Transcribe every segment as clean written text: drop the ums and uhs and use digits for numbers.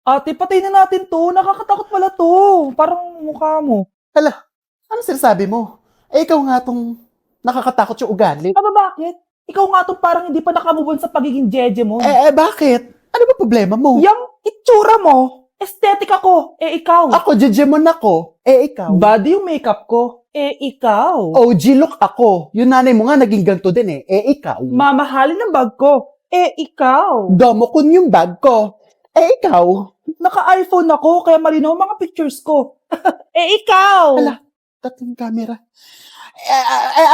Ate, patay na natin to. Nakakatakot pala to. Parang mukha mo. Hala, ano sinasabi mo? Eh, ikaw nga tong nakakatakot yung ugali. Aba, bakit? Ikaw nga to parang hindi pa nakamove on sa pagiging jeje mo. Bakit? Ano ba problema mo? Yung itsura mo, aesthetic ako. Ikaw. Ako, Jejemon ako. Ikaw. Body yung makeup ko. Ikaw. OG look ako. Yung nanay mo nga naging ganito din ikaw. Mamahalin ng bag ko. Ikaw. Domokun yung bag ko. Ikaw. Naka-iPhone ako, kaya malinaw ang mga pictures ko. Ikaw. Hala, tatlong camera.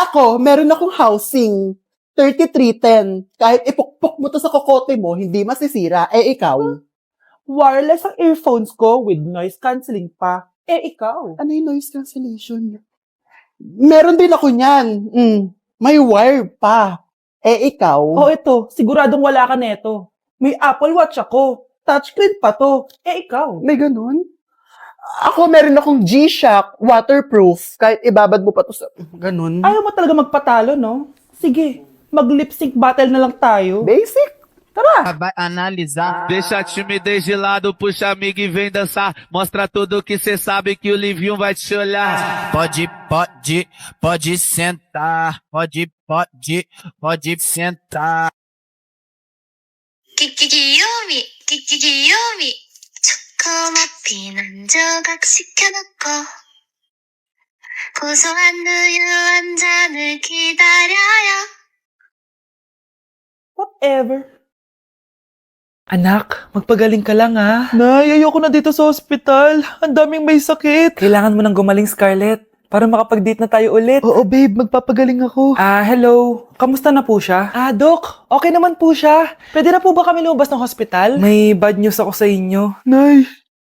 Ako, meron akong housing. 3310. Kahit ipukpok mo to sa kokote mo, hindi masisira. Ikaw. Wireless ang earphones ko with noise cancelling pa. Ikaw. Ano yung noise cancellation? Meron din ako niyan. May wire pa. Ikaw. Oh, ito. Siguradong wala ka neto. May Apple Watch ako. Touchscreen pa to. Ikaw. May ganun? Ako, meron akong G-Shock, waterproof. Kahit ibabad mo pa to sa... Ganun. Ayaw mo talaga magpatalo, no? Sige, mag-lip sync battle na lang tayo. Basic. Tara. Vai analisar. Deixa a timidez de lado, puxa amigo e vem dançar. Mostra tudo que cê sabe que o Livinho vai te olhar. Pode sentar. Pode sentar. 귀요미 초코맛 한 조각 시켜놓고 고소한 우유 한 잔을 기다려요. Whatever. Anak, magpagaling ka lang ha. Nay, ayoko na dito sa hospital. Ang daming may sakit. Kailangan mo nang gumaling, Scarlett. Para makapag-date na tayo ulit. Oo, babe. Magpapagaling ako. Hello. Kamusta na po siya? Doc. Okay naman po siya. Pwede na po ba kami lumabas ng hospital? May bad news ako sa inyo. Nay,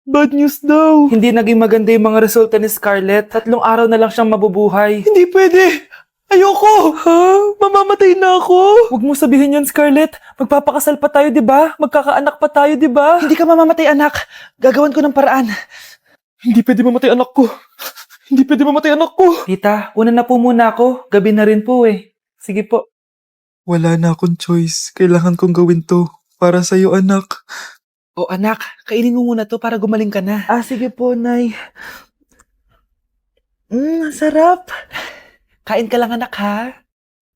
bad news daw. Hindi naging maganda yung mga resulta ni Scarlett. 3 araw na lang siyang mabubuhay. Hindi pwede. Ayoko! Ha? Mamamatay na ako! Huwag mo sabihin yun, Scarlett. Magpapakasal pa tayo, di ba? Magkakaanak pa tayo, di ba? Hindi ka mamamatay, anak. Gagawan ko ng paraan. Hindi pwede mamatay anak ko. Hindi pwede mamatay anak ko. Tita, una na po muna ako. Gabi na rin po eh. Sige po. Wala na akong choice. Kailangan kong gawin to. Para sa'yo, anak. O anak, kainin mo muna to para gumaling ka na. Sige po, Nay. Sarap. Kain ka lang, anak, ha?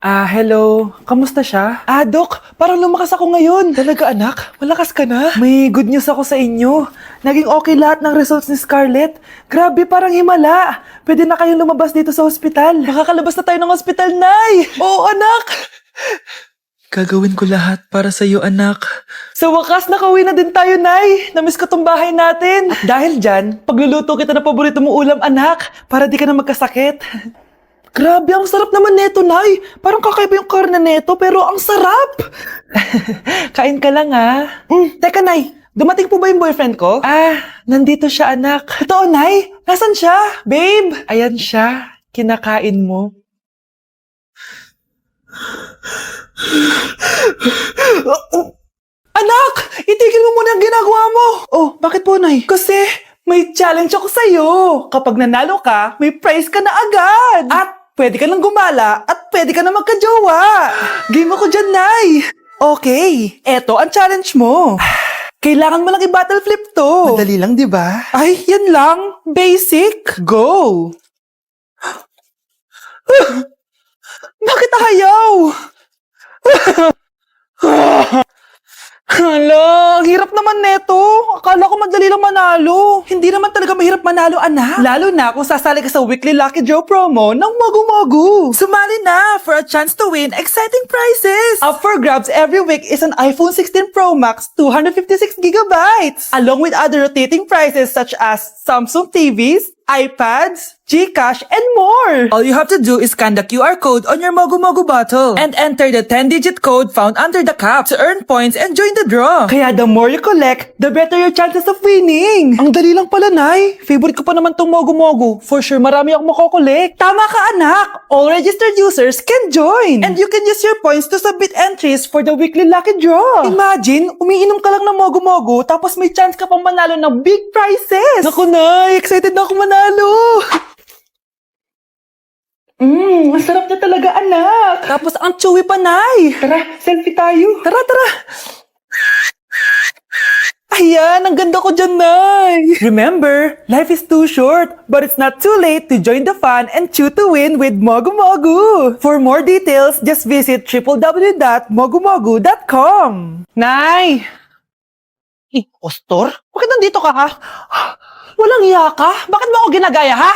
Hello. Kamusta siya? Dok, parang lumakas ako ngayon. Talaga, anak? Malakas ka na? May good news ako sa inyo. Naging okay lahat ng results ni Scarlett. Grabe, parang himala. Pwede na kayong lumabas dito sa ospital. Makakalabas na tayo ng ospital, Nay! Oo, anak! Gagawin ko lahat para sa'yo, anak. Sa wakas, nakauwi na din tayo, Nay. Namiss ko tong bahay natin. At dahil dyan, pagluluto kita ng paborito mong ulam, anak, para di ka na magkasakit. Grabe, ang sarap naman neto, Nay. Parang kakaiba yung karne neto, pero ang sarap. Kain ka lang, ha? Teka, Nay. Dumating po ba yung boyfriend ko? Nandito siya, anak. Totoo, Nay? Nasaan siya? Babe? Ayan siya. Kinakain mo. Anak! Itigil mo muna ang ginagawa mo! Oh, bakit po, Nay? Kasi may challenge ako sa'yo. Kapag nanalo ka, may prize ka na agad. At pwede ka nang gumala at pwede ka na magka-jowa. Game ako dyan, Nay. Okay, eto ang challenge mo. Kailangan mo lang i-battle flip to. Madali lang, di ba? Ay, yan lang. Basic. Go! Bakit ayaw? Hala, ang hirap naman neto. Akala ko madali lang manalo. Hindi naman talaga mahirap manalo, anak. Lalo na kung sasali ka sa weekly Lucky Draw promo ng Mogu-Mogu. Sumali na for a chance to win exciting prizes. Up for grabs every week is an iPhone 16 Pro Max 256 gigabytes, along with other rotating prizes such as Samsung TVs, iPads, GCash, and more! All you have to do is scan the QR code on your Mogu Mogu bottle and enter the 10-digit code found under the cap to earn points and join the draw. Kaya the more you collect, the better your chances of winning. Ang dali lang pala, Nay. Favorite ko pa naman tong Mogu Mogu. For sure, marami akong makokolek. Tama ka, anak! All registered users can join! And you can use your points to submit entries for the weekly lucky draw. Imagine, umiinom ka lang ng Mogu Mogu tapos may chance ka pang manalo ng big prizes! Naku, Nay! Excited na ako manalo! Masarap na talaga, anak. Tapos ang chewy pa, Nay. Tara, selfie tayo. Tara, tara. Ayan, ang ganda ko dyan, Nay! Remember, life is too short, but it's not too late to join the fun and chew to win with Mogu Mogu! For more details, just visit www.mogumogu.com. Nay! Ostor? Bakit nandito ka, ha? Walang iya ka? Bakit mo ako ginagaya, ha?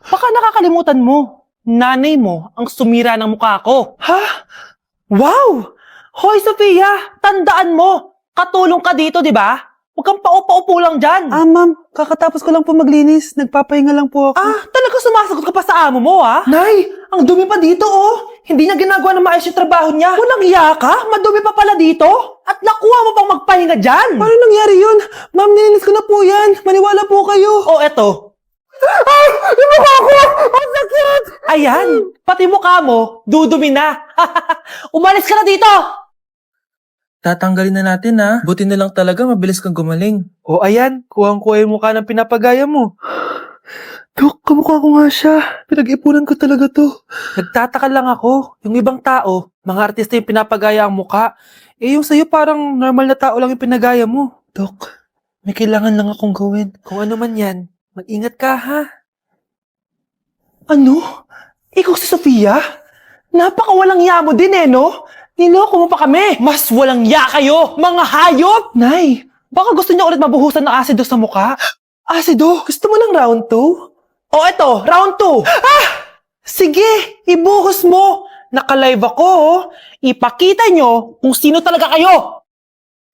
Baka nakakalimutan mo. Nanay mo ang sumira ng mukha ko. Ha? Wow! Hoy, Sophia! Tandaan mo! Katulong ka dito, di ba? Huwag kang paupa-upo lang dyan. Ma'am, kakatapos ko lang po maglinis. Nagpapahinga lang po ako. Talaga sumasagot ka pa sa amo mo, ha? Nay, ang dumi pa dito, oh. Hindi niya ginagawa ng maayos yung trabaho niya. Walang iya ka? Madumi pa pala dito? At nakuha mo pang magpahinga dyan. Paano nangyari yun? Ma'am, nilinis ko na po yan. Maniwala po kayo. Oh, eto. Yung mukha ko! Ang sakit! Ayan, pati mukha mo, dudumi na. Umalis ka na dito! Tatanggalin na natin ha. Buti na lang talaga mabilis kang gumaling. O ayan, kuhang-kuha yung mukha ng pinapagaya mo. Dok, kamukha ko nga siya. Pinag-ipunan ko talaga to. Nagtataka lang ako, yung ibang tao, mga artista yung pinapagaya ang mukha. Eh yung sa'yo parang normal na tao lang yung pinagaya mo. Dok, may kailangan lang akong gawin. Kung ano man yan, mag-ingat ka ha. Ano? Ikaw si Sofia? Napakawalang ya mo din eh, no? Niloko mo pa kami! Mas walang ya kayo, mga hayop! Nay, baka gusto niya ulit mabuhusan ng asido sa mukha. Asido? Gusto mo ng round 2? O eto, round 2! Sige, ibuhos mo! Naka-live ako, oh. Ipakita nyo kung sino talaga kayo!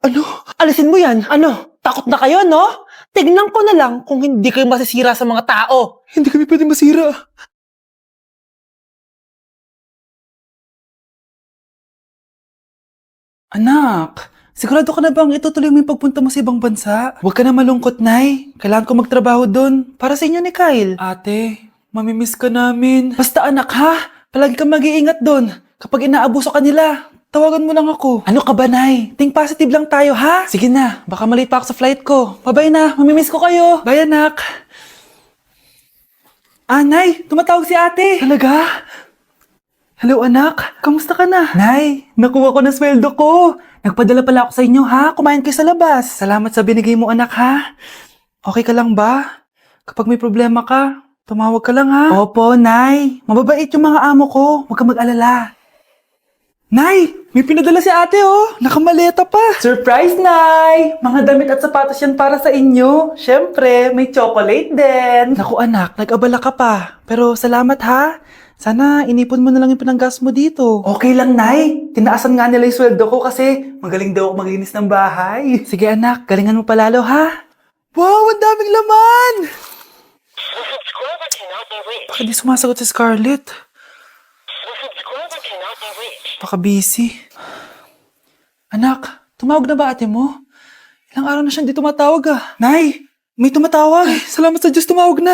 Ano? Alisin mo yan. Ano? Takot na kayo, no? Tignan ko na lang kung hindi kayo masisira sa mga tao. Hindi kami pwedeng masira. Anak, sigurado ka na bang itutuloy mo yung pagpunta mo sa ibang bansa? Huwag ka na malungkot, Nay. Kailangan ko magtrabaho doon. Para sa inyo ni Kyle. Ate, mamimiss ka namin. Basta anak, ha? Palagi kang mag-iingat doon. Kapag inaabuso ka nila, tawagan mo lang ako. Ano ka ba, Nay? Think positive lang tayo, ha? Sige na, baka malate pa ako sa flight ko. Bye-bye na, mamimiss ko kayo. Bye, anak. Nay, tumatawag si ate. Talaga? Hello, anak. Kamusta ka na? Nay, nakuha ko na sweldo ko. Nagpadala pala ako sa inyo, ha? Kumain kayo sa labas. Salamat sa binigay mo, anak, ha? Okay ka lang ba? Kapag may problema ka, tumawag ka lang, ha? Opo, Nay. Mababait yung mga amo ko. Huwag kang mag-alala. Nay, may pinadala si ate, oh. Nakamaleta pa. Surprise, Nay! Mga damit at sapatos yan para sa inyo. Siyempre, may chocolate din. Naku, anak, nag-abala ka pa. Pero salamat, ha? Sana inipon mo na lang yung pinanggas mo dito. Okay lang, Nay. Tinaasan nga nila yung sweldo ko kasi magaling daw ako maglinis ng bahay. Sige, anak. Galingan mo palalo, ha? Wow, ang daming laman! Bakit di sumasagot si Scarlett? Baka busy. Anak, tumawag na ba ate mo? Ilang araw na siyang di tumatawag, ah. Nay, may tumatawag. Ay, salamat sa Diyos, tumawag na.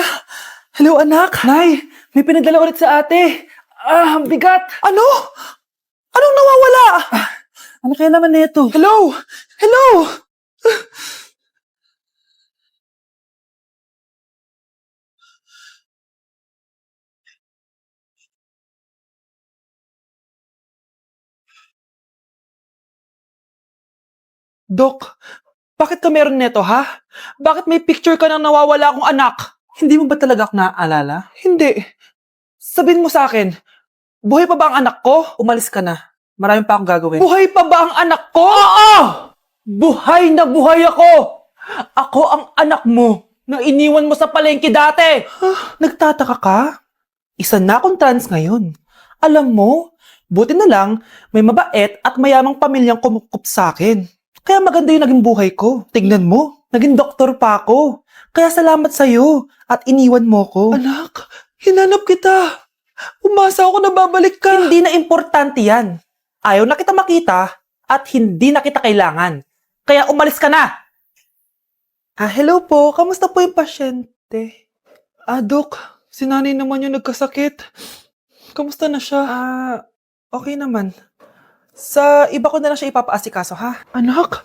Hello, anak. Nay, may pinadala ulit sa ate. Ang bigat. Ano? Anong nawawala? Ano kaya naman nito? Hello? Hello? Dok, bakit ka meron neto, ha? Bakit may picture ka ng nawawala akong anak? Hindi mo ba talaga ako naaalala? Hindi. Sabihin mo sa akin, buhay pa ba ang anak ko? Umalis ka na. Marami pa akong gagawin. Buhay pa ba ang anak ko? Oo! Buhay na buhay ako! Ako ang anak mo na iniwan mo sa palengke dati! Nagtataka ka? Isa na akong trans ngayon. Alam mo, buti na lang may mabait at mayamang pamilyang kumukup sa akin. Kaya maganda yung naging buhay ko. Tignan mo, naging doktor pa ako. Kaya salamat sa'yo at iniwan mo ko. Anak, hinanap kita. Umasa ako na babalik ka. Hindi na importante yan. Ayaw na kita makita at hindi na kita kailangan. Kaya umalis ka na. Hello po. Kamusta po yung pasyente? Dok, si nanay naman yung nagkasakit. Kamusta na siya? Okay naman. Sa iba ko na lang siya ipapaasikaso, ha? Anak?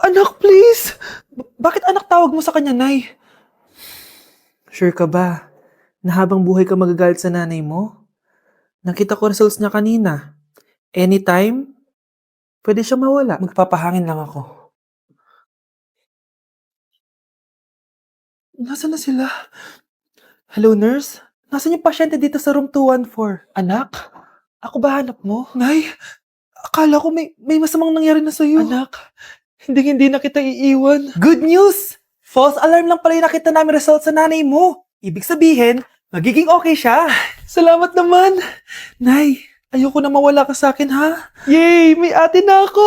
Anak, please! Bakit anak tawag mo sa kanya, Nay? Sure ka ba na habang buhay ka magagalit sa nanay mo? Nakita ko results niya kanina. Anytime, pwede siya mawala. Magpapahangin lang ako. Nasaan na sila? Hello, nurse? Nasaan yung pasyente dito sa room 214? Anak? Ako ba hanap mo? Nay, akala ko may masamang nangyari na sa'yo. Anak, hindi na kita iiwan. Good news! False alarm lang pala yung nakita namin result sa nanay mo. Ibig sabihin, magiging okay siya. Salamat naman. Nay, ayoko na mawala ka sa akin, ha? Yay! May ate na ako!